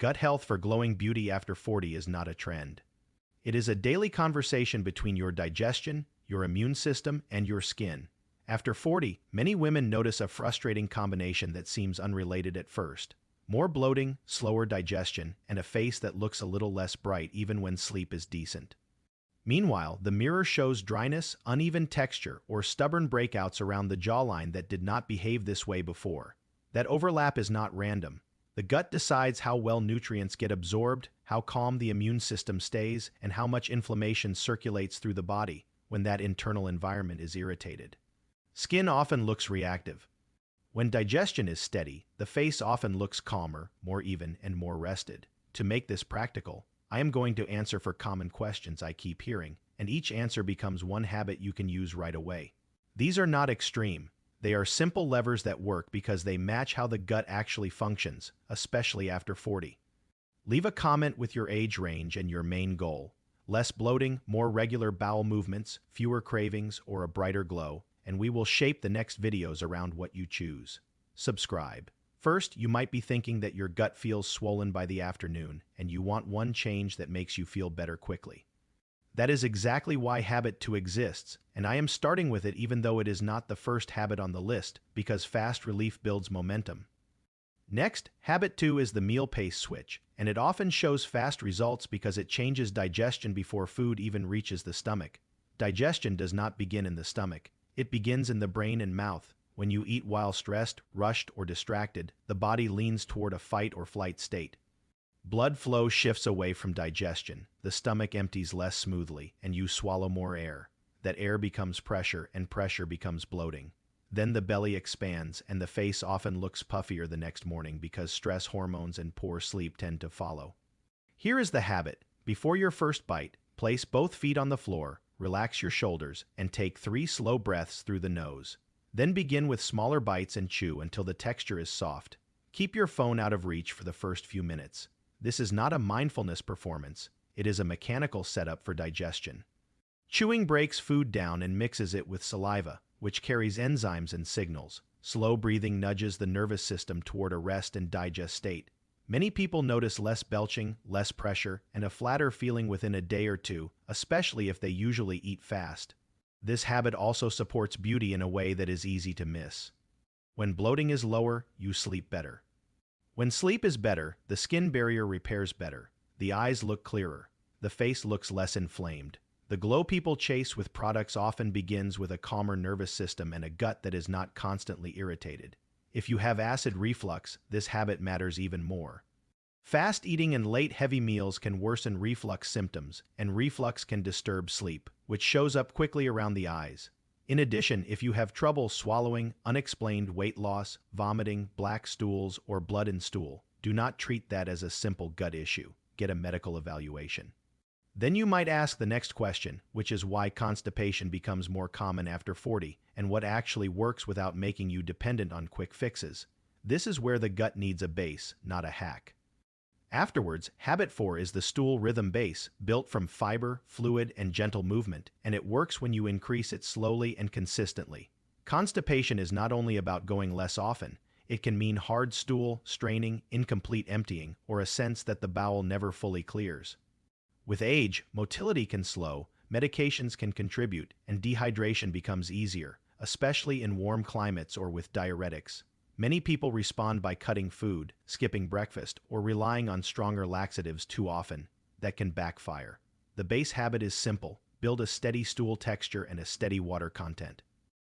Gut health for glowing beauty after 40 is not a trend. It is a daily conversation between your digestion, your immune system, and your skin. After 40, many women notice a frustrating combination that seems unrelated at first. More bloating, slower digestion, and a face that looks a little less bright even when sleep is decent. Meanwhile, the mirror shows dryness, uneven texture, or stubborn breakouts around the jawline that did not behave this way before. That overlap is not random. The gut decides how well nutrients get absorbed, how calm the immune system stays, and how much inflammation circulates through the body when that internal environment is irritated. Skin often looks reactive. When digestion is steady, the face often looks calmer, more even, and more rested. To make this practical, I am going to answer for common questions I keep hearing, and each answer becomes one habit you can use right away. These are not extreme. They are simple levers that work because they match how the gut actually functions, especially after 40. Leave a comment with your age range and your main goal. Less bloating, more regular bowel movements, fewer cravings, or a brighter glow, and we will shape the next videos around what you choose. Subscribe. First, you might be thinking that your gut feels swollen by the afternoon, and you want one change that makes you feel better quickly. That is exactly why Habit 2 exists, and I am starting with it even though it is not the first habit on the list, because fast relief builds momentum. Next, Habit 2 is the meal pace switch, and it often shows fast results because it changes digestion before food even reaches the stomach. Digestion does not begin in the stomach. It begins in the brain and mouth. When you eat while stressed, rushed, or distracted, the body leans toward a fight or flight state. Blood flow shifts away from digestion, the stomach empties less smoothly, and you swallow more air. That air becomes pressure, and pressure becomes bloating. Then the belly expands, and the face often looks puffier the next morning because stress hormones and poor sleep tend to follow. Here is the habit. Before your first bite, place both feet on the floor, relax your shoulders, and take 3 slow breaths through the nose. Then begin with smaller bites and chew until the texture is soft. Keep your phone out of reach for the first few minutes. This is not a mindfulness performance, it is a mechanical setup for digestion. Chewing breaks food down and mixes it with saliva, which carries enzymes and signals. Slow breathing nudges the nervous system toward a rest and digest state. Many people notice less belching, less pressure, and a flatter feeling within a day or two, especially if they usually eat fast. This habit also supports beauty in a way that is easy to miss. When bloating is lower, you sleep better. When sleep is better, the skin barrier repairs better. The eyes look clearer. The face looks less inflamed. The glow people chase with products often begins with a calmer nervous system and a gut that is not constantly irritated. If you have acid reflux, this habit matters even more. Fast eating and late heavy meals can worsen reflux symptoms, and reflux can disturb sleep, which shows up quickly around the eyes. In addition, if you have trouble swallowing, unexplained weight loss, vomiting, black stools, or blood in stool, do not treat that as a simple gut issue. Get a medical evaluation. Then you might ask the next question, which is why constipation becomes more common after 40, and what actually works without making you dependent on quick fixes. This is where the gut needs a base, not a hack. Afterwards, Habit 4 is the stool rhythm base, built from fiber, fluid, and gentle movement, and it works when you increase it slowly and consistently. Constipation is not only about going less often, it can mean hard stool, straining, incomplete emptying, or a sense that the bowel never fully clears. With age, motility can slow, medications can contribute, and dehydration becomes easier, especially in warm climates or with diuretics. Many people respond by cutting food, skipping breakfast, or relying on stronger laxatives too often. That can backfire. The base habit is simple. Build a steady stool texture and a steady water content.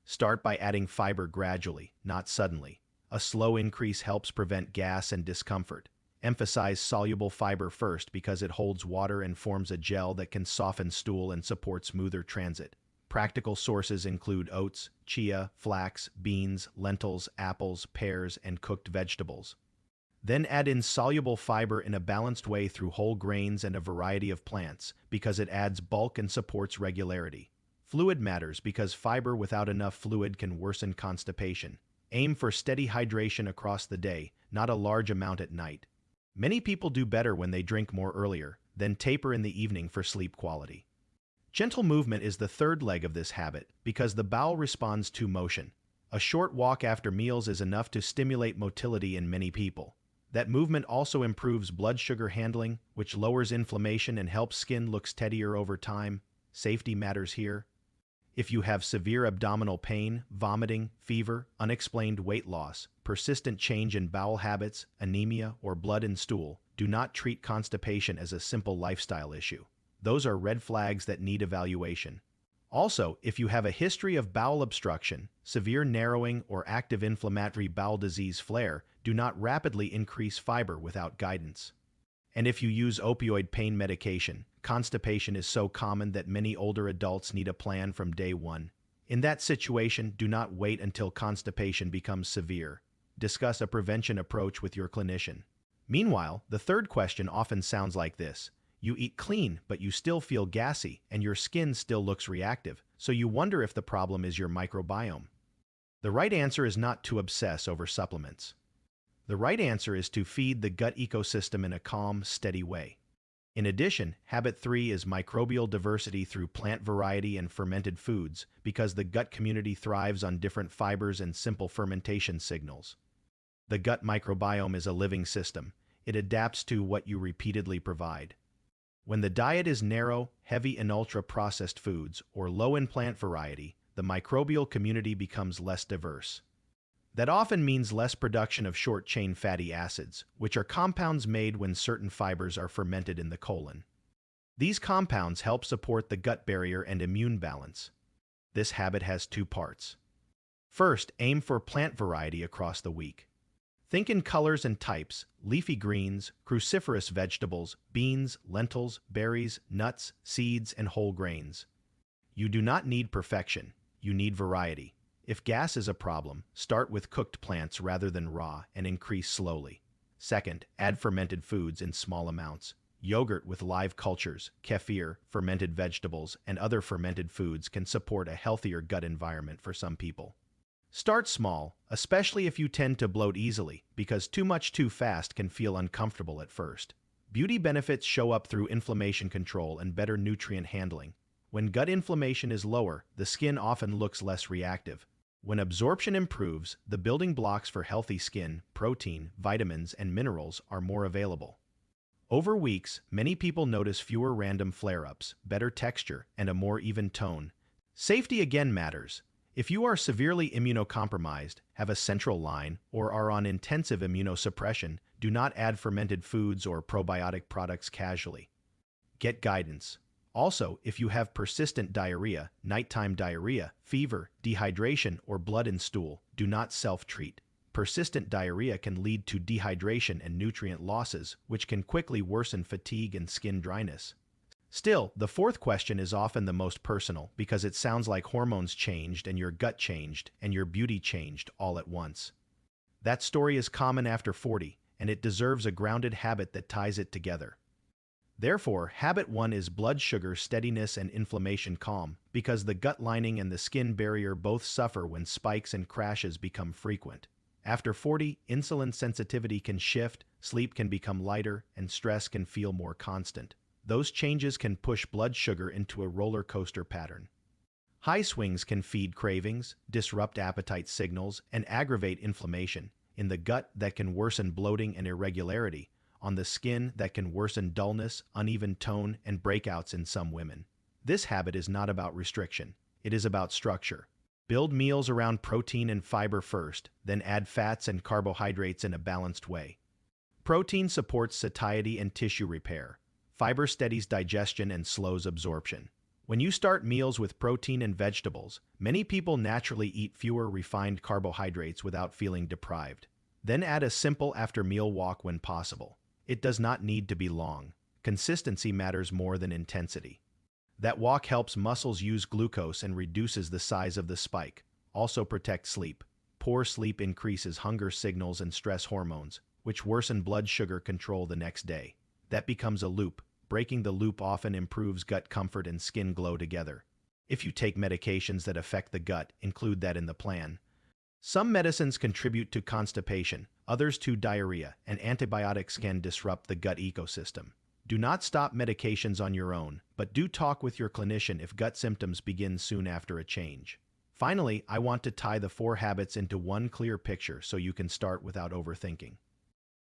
Start by adding fiber gradually, not suddenly. A slow increase helps prevent gas and discomfort. Emphasize soluble fiber first because it holds water and forms a gel that can soften stool and support smoother transit. Practical sources include oats, chia, flax, beans, lentils, apples, pears, and cooked vegetables. Then add insoluble fiber in a balanced way through whole grains and a variety of plants because it adds bulk and supports regularity. Fluid matters because fiber without enough fluid can worsen constipation. Aim for steady hydration across the day, not a large amount at night. Many people do better when they drink more earlier, then taper in the evening for sleep quality. Gentle movement is the third leg of this habit because the bowel responds to motion. A short walk after meals is enough to stimulate motility in many people. That movement also improves blood sugar handling, which lowers inflammation and helps skin look steadier over time. Safety matters here. If you have severe abdominal pain, vomiting, fever, unexplained weight loss, persistent change in bowel habits, anemia, or blood in stool, do not treat constipation as a simple lifestyle issue. Those are red flags that need evaluation. Also, if you have a history of bowel obstruction, severe narrowing, or active inflammatory bowel disease flare, do not rapidly increase fiber without guidance. And if you use opioid pain medication, constipation is so common that many older adults need a plan from day one. In that situation, do not wait until constipation becomes severe. Discuss a prevention approach with your clinician. Meanwhile, the third question often sounds like this. You eat clean, but you still feel gassy, and your skin still looks reactive, so you wonder if the problem is your microbiome. The right answer is not to obsess over supplements. The right answer is to feed the gut ecosystem in a calm, steady way. In addition, habit 3 is microbial diversity through plant variety and fermented foods, because the gut community thrives on different fibers and simple fermentation signals. The gut microbiome is a living system. It adapts to what you repeatedly provide. When the diet is narrow, heavy in ultra-processed foods, or low in plant variety, the microbial community becomes less diverse. That often means less production of short-chain fatty acids, which are compounds made when certain fibers are fermented in the colon. These compounds help support the gut barrier and immune balance. This habit has two parts. First, aim for plant variety across the week. Think in colors and types: leafy greens, cruciferous vegetables, beans, lentils, berries, nuts, seeds, and whole grains. You do not need perfection. You need variety. If gas is a problem, start with cooked plants rather than raw and increase slowly. Second, add fermented foods in small amounts. Yogurt with live cultures, kefir, fermented vegetables, and other fermented foods can support a healthier gut environment for some people. Start small, especially if you tend to bloat easily, because too much too fast can feel uncomfortable at first. Beauty benefits show up through inflammation control and better nutrient handling. When gut inflammation is lower, the skin often looks less reactive. When absorption improves, the building blocks for healthy skin, protein, vitamins, and minerals are more available. Over weeks, many people notice fewer random flare-ups, better texture, and a more even tone. Safety again matters. If you are severely immunocompromised, have a central line, or are on intensive immunosuppression, do not add fermented foods or probiotic products casually. Get guidance. Also, if you have persistent diarrhea, nighttime diarrhea, fever, dehydration, or blood in stool, do not self-treat. Persistent diarrhea can lead to dehydration and nutrient losses, which can quickly worsen fatigue and skin dryness. Still, the fourth question is often the most personal because it sounds like hormones changed and your gut changed and your beauty changed all at once. That story is common after 40, and it deserves a grounded habit that ties it together. Therefore, habit 1 is blood sugar steadiness and inflammation calm, because the gut lining and the skin barrier both suffer when spikes and crashes become frequent. After 40, insulin sensitivity can shift, sleep can become lighter, and stress can feel more constant. Those changes can push blood sugar into a roller coaster pattern. High swings can feed cravings, disrupt appetite signals, and aggravate inflammation. In the gut, that can worsen bloating and irregularity. On the skin, that can worsen dullness, uneven tone, and breakouts in some women. This habit is not about restriction. It is about structure. Build meals around protein and fiber first, then add fats and carbohydrates in a balanced way. Protein supports satiety and tissue repair. Fiber steadies digestion and slows absorption. When you start meals with protein and vegetables, many people naturally eat fewer refined carbohydrates without feeling deprived. Then add a simple after-meal walk when possible. It does not need to be long. Consistency matters more than intensity. That walk helps muscles use glucose and reduces the size of the spike. Also protect sleep. Poor sleep increases hunger signals and stress hormones, which worsen blood sugar control the next day. That becomes a loop. Breaking the loop often improves gut comfort and skin glow together. If you take medications that affect the gut, include that in the plan. Some medicines contribute to constipation, others to diarrhea, and antibiotics can disrupt the gut ecosystem. Do not stop medications on your own, but do talk with your clinician if gut symptoms begin soon after a change. Finally, I want to tie the 4 habits into one clear picture so you can start without overthinking.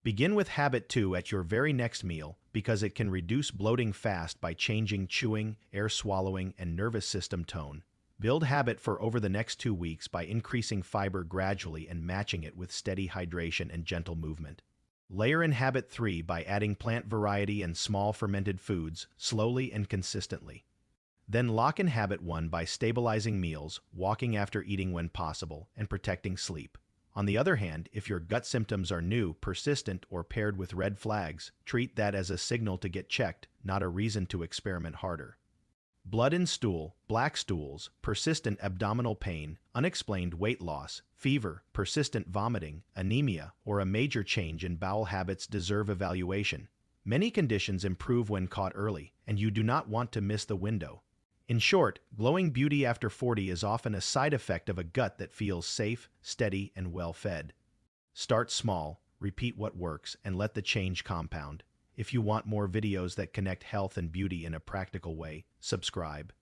Begin with habit 2 at your very next meal because it can reduce bloating fast by changing chewing, air swallowing, and nervous system tone. Build habit for over the next 2 weeks by increasing fiber gradually and matching it with steady hydration and gentle movement. Layer in habit 3 by adding plant variety and small fermented foods slowly and consistently. Then lock in habit 1 by stabilizing meals, walking after eating when possible, and protecting sleep. On the other hand, if your gut symptoms are new, persistent, or paired with red flags, treat that as a signal to get checked, not a reason to experiment harder. Blood in stool, black stools, persistent abdominal pain, unexplained weight loss, fever, persistent vomiting, anemia, or a major change in bowel habits deserve evaluation. Many conditions improve when caught early, and you do not want to miss the window. In short, glowing beauty after 40 is often a side effect of a gut that feels safe, steady, and well-fed. Start small, repeat what works, and let the change compound. If you want more videos that connect health and beauty in a practical way, subscribe.